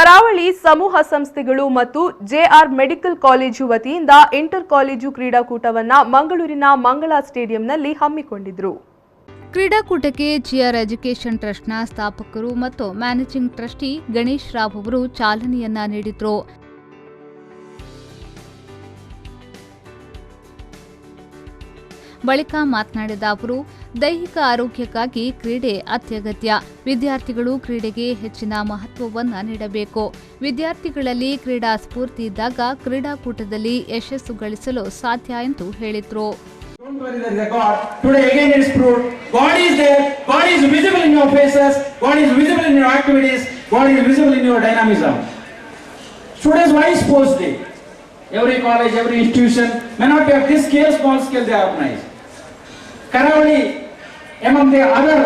ಕರಾವಳಿ ಸಮೂಹ ಸಂಸ್ಥೆಗಳು ಮತ್ತು ಜೆಆರ್ ಮೆಡಿಕಲ್ ಕಾಲೇಜು ವತಿಯಿಂದ ಇಂಟರ್ ಕಾಲೇಜು ಕ್ರೀಡಾಕೂಟವನ್ನು ಮಂಗಳೂರಿನ ಮಂಗಳಾ ಸ್ಟೇಡಿಯಂನಲ್ಲಿ ಹಮ್ಮಿಕೊಂಡಿದ್ರು. ಕ್ರೀಡಾಕೂಟಕ್ಕೆ ಜೆಆರ್ ಎಜುಕೇಷನ್ ಟ್ರಸ್ಟ್ನ ಸ್ಥಾಪಕರು ಮತ್ತು ಮ್ಯಾನೇಜಿಂಗ್ ಟ್ರಸ್ಟಿ ಗಣೇಶ್ ರಾವ್ ಅವರು ಚಾಲನೆಯನ್ನ ನೀಡಿದ್ರು. ಬಳಿಕ ಮಾತನಾಡಿದ ಅವರು, ದೈಹಿಕ ಆರೋಗ್ಯಕ್ಕಾಗಿ ಕ್ರೀಡೆ ಅತ್ಯಗತ್ಯ. ವಿದ್ಯಾರ್ಥಿಗಳು ಕ್ರೀಡೆಗೆ ಹೆಚ್ಚಿನ ಮಹತ್ವವನ್ನು ನೀಡಬೇಕು. ವಿದ್ಯಾರ್ಥಿಗಳಲ್ಲಿ ಕ್ರೀಡಾ ಸ್ಫೂರ್ತಿ ಇದ್ದಾಗ ಕ್ರೀಡಾಕೂಟದಲ್ಲಿ ಯಶಸ್ಸು ಗಳಿಸಲು ಸಾಧ್ಯ ಎಂದು ಹೇಳಿದರು. Don't worry, there is a God. Today again it is proved. God is there. God is visible in your faces. God is visible in your activities. God is visible in your dynamism. Today's why sports day? Every college, every institution may not have this scale, small scale they organize. Karavali, among the other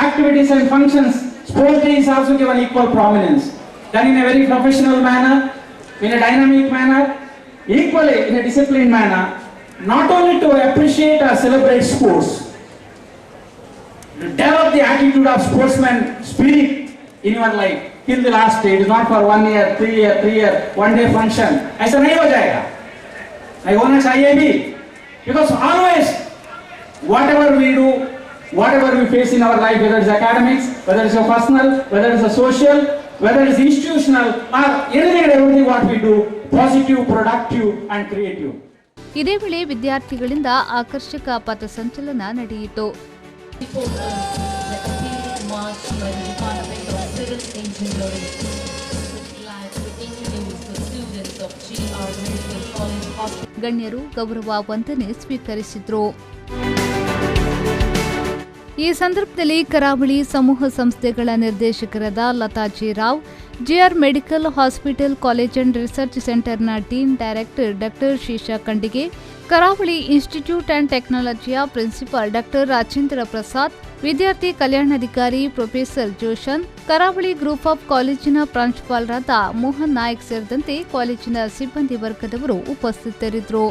activities and functions, sports day is also given equal prominence. Done in a very professional manner, in a dynamic manner, equally in a disciplined manner. Not only to appreciate or celebrate sports, to develop the attitude of sportsman spirit in your life till the last day. It is not for 1 year, 3 year, one day function. ऐसा नहीं हो जाएगा. I want to चाहिए भी, because always whatever we do, whatever we face in our life, whether it's academics, whether it's personal, whether it's social, whether it's institutional, or anything and everything what we do, positive, productive and creative. ಇದೇ ವೇಳೆ ವಿದ್ಯಾರ್ಥಿಗಳಿಂದ ಆಕರ್ಷಕ ಪಥಸಂಚಲನ ನಡೆಯಿತು. ಗಣ್ಯರು ಗೌರವ ವಂದನೆ ಸ್ವೀಕರಿಸಿದ್ರು. ಈ ಸಂದರ್ಭದಲ್ಲಿ ಕರಾವಳಿ ಸಮೂಹ ಸಂಸ್ಥೆಗಳ ನಿರ್ದೇಶಕರಾದ Latha G Rao, JR medical hospital college and research ಸೆಂಟರ್ನ dean director doctor Sheesha Khandige, Karavali institute and ಟೆಕ್ನಾಲಜಿಯ ಪ್ರಿನ್ಸಿಪಾಲ್ ಡಾಕ್ಟರ್ ರಾಜೇಂದ್ರ ಪ್ರಸಾದ್, ವಿದ್ಯಾರ್ಥಿ ಕಲ್ಯಾಣಾಧಿಕಾರಿ ಪ್ರೊಫೆಸರ್ ಜೋಶನ್, ಕರಾವಳಿ ಗ್ರೂಪ್ ಆಫ್ ಕಾಲೇಜಿನ ಪ್ರಾಂಶುಪಾಲರಾದ ಮೋಹನ್ ನಾಯಕ್ ಸೇರಿದಂತೆ ಕಾಲೇಜಿನ ಸಿಬ್ಬಂದಿ ವರ್ಗದವರು ಉಪಸ್ಥಿತರಿದ್ದರು.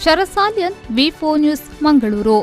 ಶರಸಾಲಿಯನ್, ವಿ4 ನ್ಯೂಸ್, ಮಂಗಳೂರು.